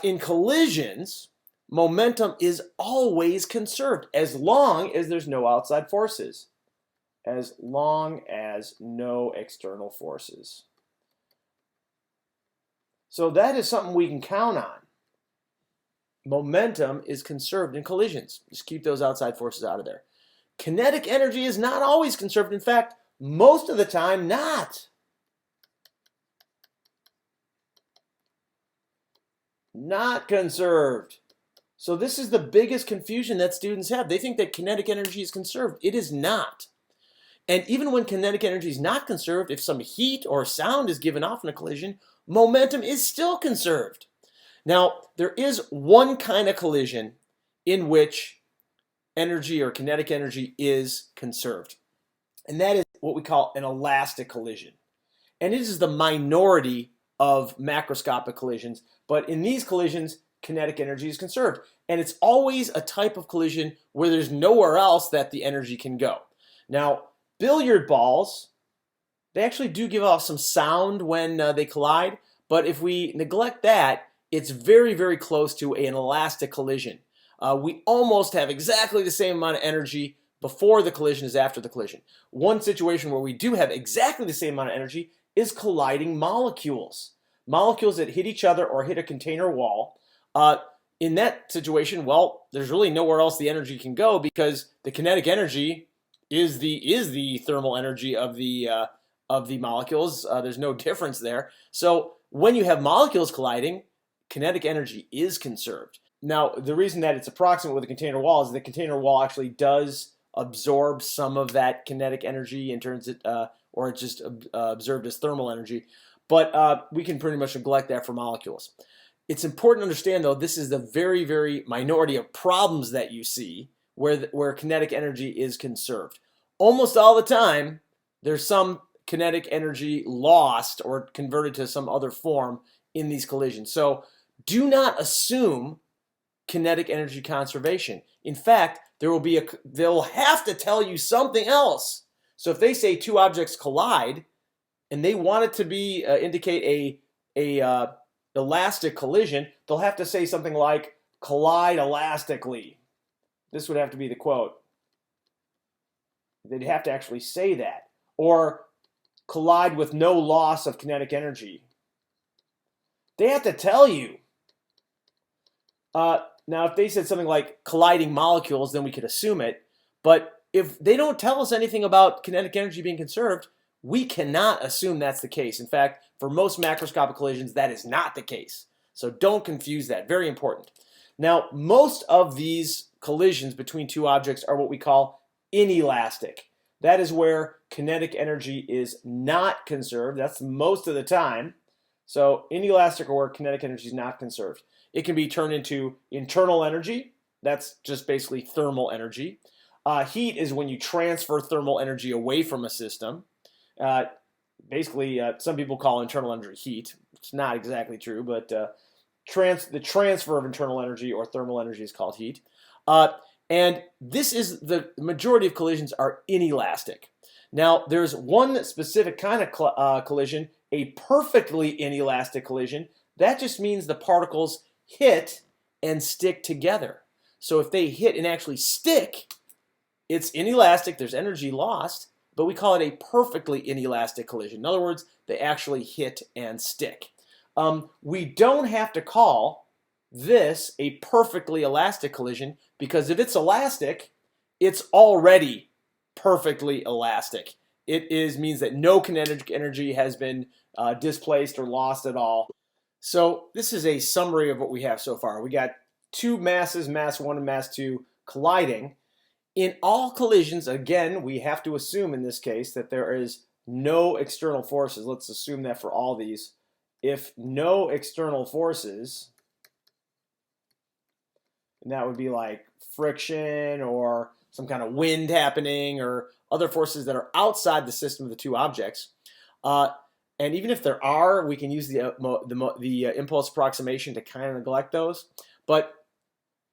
in collisions, momentum is always conserved as long as there's no outside forces. As long as no external forces. So that is something we can count on. Momentum is conserved in collisions. Just keep those outside forces out of there. Kinetic energy is not always conserved. In fact, most of the time, not. Not conserved. So this is the biggest confusion that students have. They think that kinetic energy is conserved. It is not. And even when kinetic energy is not conserved, if some heat or sound is given off in a collision, momentum is still conserved. Now, there is one kind of collision in which energy or kinetic energy is conserved. And that is what we call an elastic collision. And it is the minority of macroscopic collisions. But in these collisions, kinetic energy is conserved. And it's always a type of collision where there's nowhere else that the energy can go. Now, billiard balls, they actually do give off some sound when they collide, but if we neglect that, it's very, very close to an elastic collision. We almost have exactly the same amount of energy before the collision as after the collision. One situation where we do have exactly the same amount of energy is colliding molecules. Molecules that hit each other or hit a container wall. In that situation, well, there's really nowhere else the energy can go because the kinetic energy is the thermal energy of the molecules. There's no difference there. So when you have molecules colliding, kinetic energy is conserved. Now, the reason that it's approximate with a container wall is the container wall actually does absorb some of that kinetic energy in terms of, or it's just observed as thermal energy. But we can pretty much neglect that for molecules. It's important to understand, though, this is the very, very minority of problems that you see where kinetic energy is conserved. Almost all the time, there's some kinetic energy lost or converted to some other form in these collisions. So do not assume kinetic energy conservation. In fact, they'll have to tell you something else. So if they say two objects collide and they want it to be indicate a elastic collision, they'll have to say something like collide elastically. This would have to be the quote. They'd have to actually say that. Or collide with no loss of kinetic energy. They have to tell you. Now, if they said something like colliding molecules, then we could assume it. But if they don't tell us anything about kinetic energy being conserved, we cannot assume that's the case. In fact, for most macroscopic collisions, that is not the case. So don't confuse that. Very important. Now, most of these collisions between two objects are what we call inelastic. That is where kinetic energy is not conserved. That's most of the time. So inelastic or where kinetic energy is not conserved. It can be turned into internal energy. That's just basically thermal energy. Heat is when you transfer thermal energy away from a system. Basically, some people call internal energy heat. It's not exactly true, but the transfer of internal energy or thermal energy is called heat. And this is the majority of collisions are inelastic. Now, there's one specific kind of collision, a perfectly inelastic collision. That just means the particles hit and stick together. So if they hit and actually stick, it's inelastic, there's energy lost, but we call it a perfectly inelastic collision. In other words, they actually hit and stick. We don't have to call this a perfectly elastic collision because if it's elastic, it's already perfectly elastic. It means that no kinetic energy has been displaced or lost at all. So this is a summary of what we have so far. We got two masses, mass 1 and mass 2, colliding. In all collisions, again, we have to assume in this case that there is no external forces. Let's assume that for all these. If no external forces, and that would be like friction or some kind of wind happening or other forces that are outside the system of the two objects. And even if there are, we can use the impulse approximation to kind of neglect those. But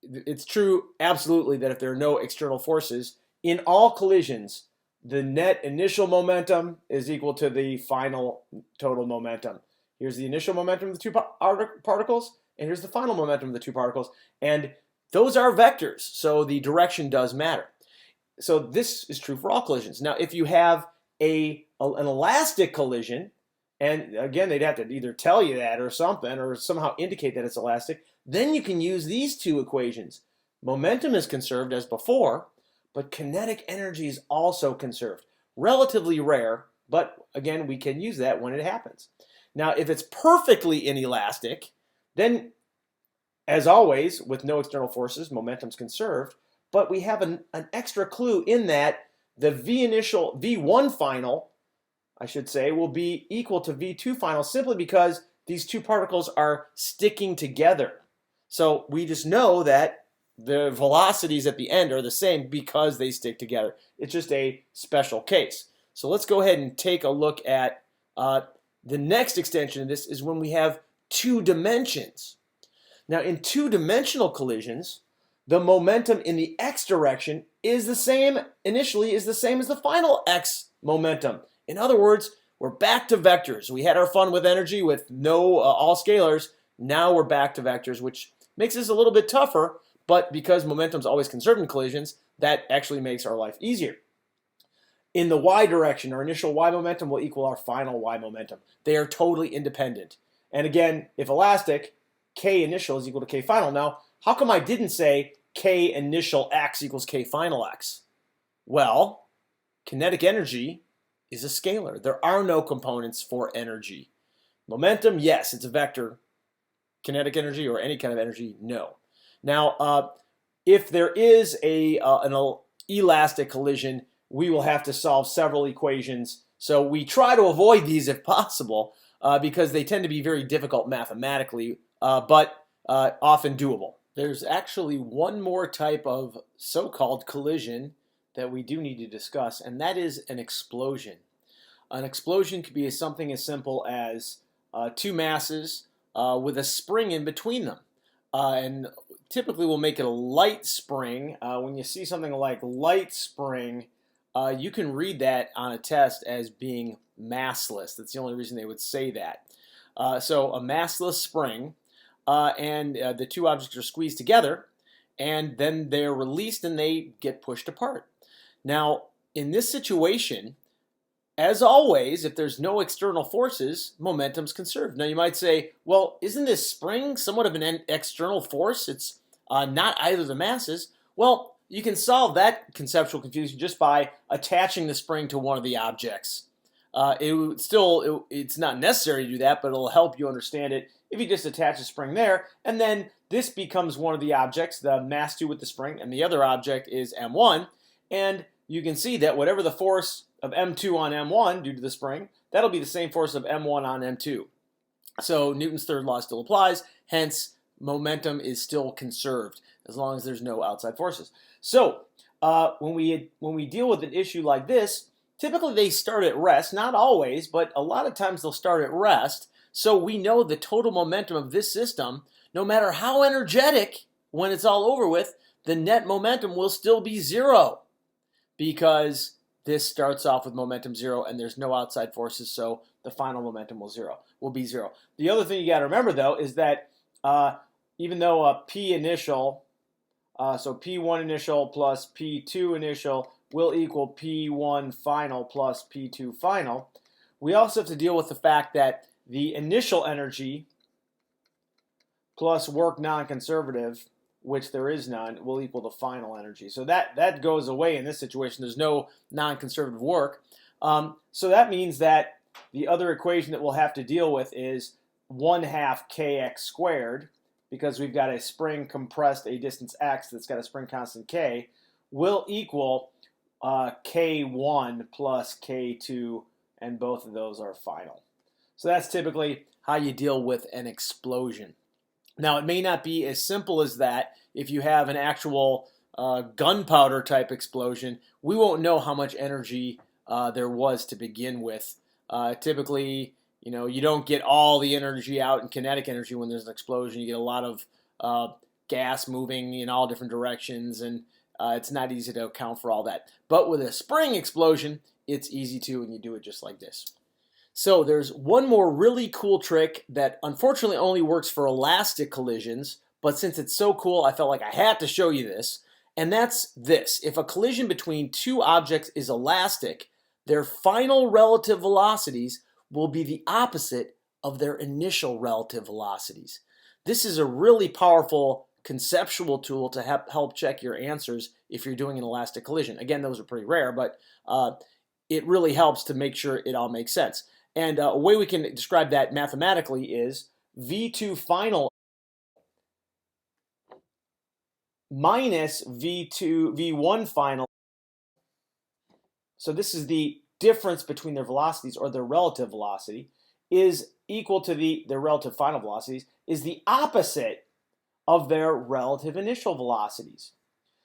it's true absolutely that if there are no external forces, in all collisions, the net initial momentum is equal to the final total momentum. Here's the initial momentum of the two particles, and here's the final momentum of the two particles, and those are vectors, so the direction does matter. So this is true for all collisions. Now, if you have an elastic collision, and again, they'd have to either tell you that or something, or somehow indicate that it's elastic, then you can use these two equations. Momentum is conserved as before, but kinetic energy is also conserved. Relatively rare, but again, we can use that when it happens. Now, if it's perfectly inelastic, then, as always, with no external forces, momentum's conserved, but we have an extra clue in that the V1 final, I should say, will be equal to V2 final simply because these two particles are sticking together. So we just know that the velocities at the end are the same because they stick together. It's just a special case. So let's go ahead and take a look at the next extension of this is when we have two dimensions. Now, in two-dimensional collisions, the momentum in the x direction is the same, initially, is the same as the final x momentum. In other words, we're back to vectors. We had our fun with energy with no all scalars. Now we're back to vectors, which makes this a little bit tougher, but because momentum's always conserved in collisions, that actually makes our life easier. In the y direction, our initial y momentum will equal our final y momentum. They are totally independent. And again, if elastic, k initial is equal to k final. Now, how come I didn't say k initial x equals k final x? Well, kinetic energy is a scalar. There are no components for energy. Momentum, yes, it's a vector. Kinetic energy or any kind of energy, no. Now, if there is an elastic collision, we will have to solve several equations. So we try to avoid these if possible because they tend to be very difficult mathematically, but often doable. There's actually one more type of so-called collision that we do need to discuss, and that is an explosion. An explosion could be something as simple as two masses with a spring in between them. And typically we'll make it a light spring. When you see something like light spring, you can read that on a test as being massless. That's the only reason they would say that. So a massless spring, and the two objects are squeezed together, and then they're released and they get pushed apart. Now, in this situation, as always, if there's no external forces, momentum's conserved. Now, you might say, well, isn't this spring somewhat of an external force? It's not either of the masses. Well, you can solve that conceptual confusion just by attaching the spring to one of the objects. It's not necessary to do that, but it'll help you understand it if you just attach a spring there, and then this becomes one of the objects, the mass 2 with the spring, and the other object is M1, and you can see that whatever the force of M2 on M1 due to the spring, that'll be the same force of M1 on M2. So Newton's third law still applies, hence momentum is still conserved as long as there's no outside forces. So when we deal with an issue like this, typically they start at rest, not always, but a lot of times they'll start at rest. So we know the total momentum of this system, no matter how energetic, when it's all over with, the net momentum will still be zero because this starts off with momentum 0 and there's no outside forces, so the final momentum will be 0. The other thing you got to remember, though, is that even though P initial, so P1 initial plus P2 initial will equal P1 final plus P2 final, we also have to deal with the fact that the initial energy plus work non-conservative, which there is none, will equal the final energy. So that goes away in this situation. There's no non-conservative work. So that means that the other equation that we'll have to deal with is 1/2 kx squared, because we've got a spring compressed a distance x that's got a spring constant k, will equal k1 plus k2, and both of those are final. So that's typically how you deal with an explosion. Now, it may not be as simple as that. If you have an actual gunpowder type explosion, we won't know how much energy there was to begin with. Typically, you don't get all the energy out in kinetic energy when there's an explosion. You get a lot of gas moving in all different directions, and it's not easy to account for all that. But with a spring explosion, it's easy to, and you do it just like this. So there's one more really cool trick that unfortunately only works for elastic collisions, but since it's so cool, I felt like I had to show you this. And that's this. If a collision between two objects is elastic, their final relative velocities will be the opposite of their initial relative velocities. This is a really powerful conceptual tool to help check your answers if you're doing an elastic collision. Again, those are pretty rare, but it really helps to make sure it all makes sense. And a way we can describe that mathematically is V2 final minus V1 final. So this is the difference between their velocities, or their relative velocity, is equal to their relative final velocities, is the opposite of their relative initial velocities.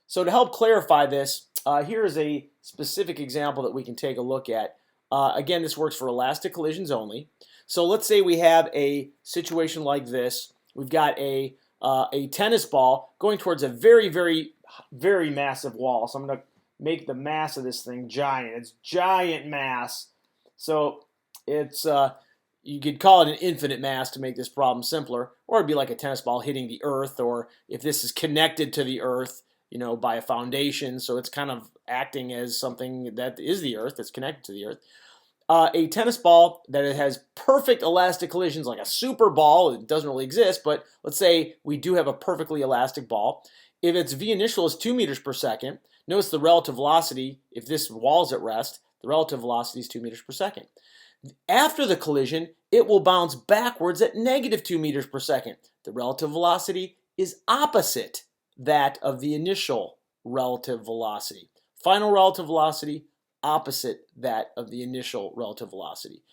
So to help clarify this, here is a specific example that we can take a look at. Again, this works for elastic collisions only. So let's say we have a situation like this. We've got a tennis ball going towards a very, very, very massive wall. So I'm going to make the mass of this thing giant. It's giant mass. So it's you could call it an infinite mass to make this problem simpler, or it'd be like a tennis ball hitting the earth, or if this is connected to the earth, you know, by a foundation, so it's kind of acting as something that is the earth, that's connected to the earth. A tennis ball that it has perfect elastic collisions, like a super ball, it doesn't really exist, but let's say we do have a perfectly elastic ball. If its v initial is 2 meters per second, notice the relative velocity, if this wall's at rest, the relative velocity is 2 meters per second. After the collision, it will bounce backwards at negative 2 meters per second. The relative velocity is opposite that of the initial relative velocity. Final relative velocity, opposite that of the initial relative velocity.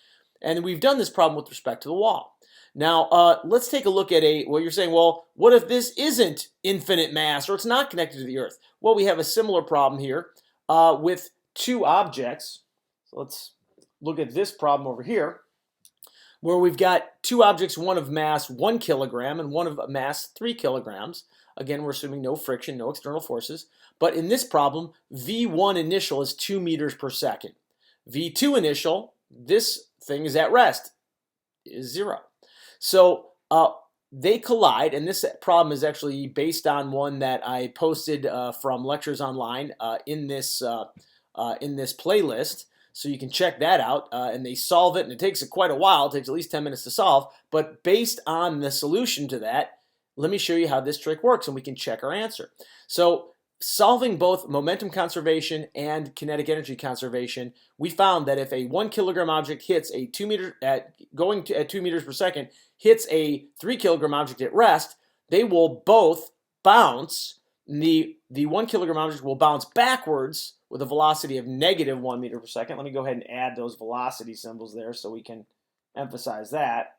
And we've done this problem with respect to the wall. Now, let's take a look at well, you're saying, well, what if this isn't infinite mass, or it's not connected to the Earth? Well, we have a similar problem here with two objects. So let's look at this problem over here, where we've got two objects, one of mass 1 kilogram and one of mass 3 kilograms. Again, we're assuming no friction, no external forces. But in this problem, V1 initial is 2 meters per second. V2 initial, this thing is at rest, is 0. So they collide, and this problem is actually based on one that I posted from lectures online in this playlist. So you can check that out, and they solve it, and it takes quite a while. It takes at least 10 minutes to solve. But based on the solution to that, let me show you how this trick works, and we can check our answer. So solving both momentum conservation and kinetic energy conservation, we found that if a 1 kilogram object hits a 2 meter at 2 meters per second, hits a 3 kilogram object at rest, they will both bounce. The 1 kilogram object will bounce backwards with a velocity of negative 1 meter per second. Let me go ahead and add those velocity symbols there so we can emphasize that.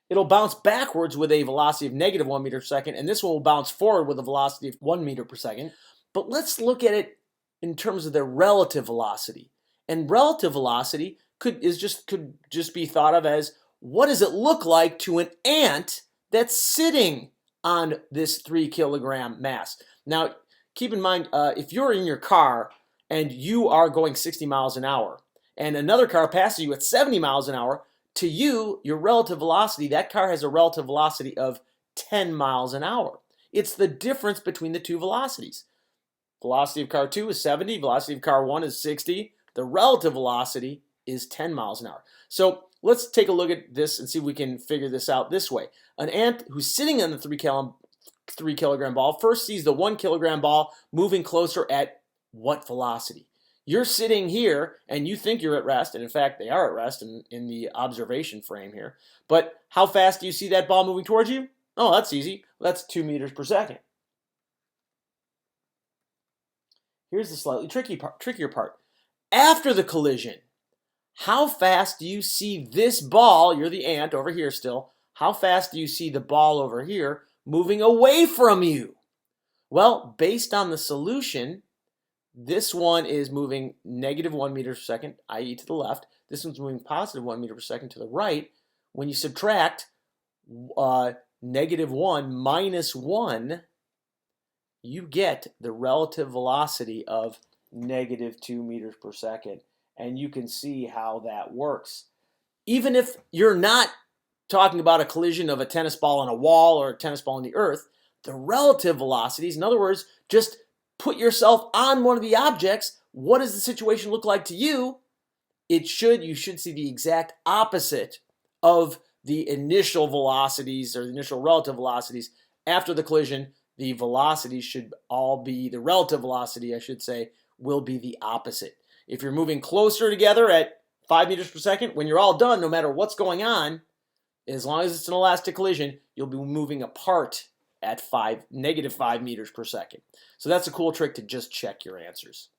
It'll bounce backwards with a velocity of negative 1 meter per second, and this one will bounce forward with a velocity of 1 meter per second. But let's look at it in terms of their relative velocity. And relative velocity could just be thought of as, what does it look like to an ant that's sitting on this 3 kilogram mass? Now, keep in mind, if you're in your car and you are going 60 miles an hour, and another car passes you at 70 miles an hour, to you, your relative velocity, that car has a relative velocity of 10 miles an hour. It's the difference between the two velocities. Velocity of car 2 is 70, velocity of car 1 is 60. The relative velocity is 10 miles an hour. So let's take a look at this and see if we can figure this out this way. An ant who's sitting on the 3 kilogram ball first sees the 1 kilogram ball moving closer at what velocity? You're sitting here and you think you're at rest, and in fact they are at rest in the observation frame here. But how fast do you see that ball moving towards you? Oh, that's easy. That's 2 meters per second. Here's the slightly trickier part. After the collision, how fast do you see this ball, you're the ant over here still, how fast do you see the ball over here moving away from you? Well, based on the solution, this one is moving negative 1 meter per second, i.e. to the left. This one's moving positive 1 meter per second to the right. When you subtract negative 1 minus 1, you get the relative velocity of negative 2 meters per second. And you can see how that works. even if you're not talking about a collision of a tennis ball on a wall or a tennis ball on the earth, the relative velocities, in other words, just put yourself on one of the objects. What does the situation look like to you? You should see the exact opposite of the initial velocities or the initial relative velocities. After the collision, the velocities should all be, the relative velocity, I should say, will be the opposite. If you're moving closer together at 5 meters per second, when you're all done, no matter what's going on, as long as it's an elastic collision, you'll be moving apart at -5 meters per second. So that's a cool trick to just check your answers.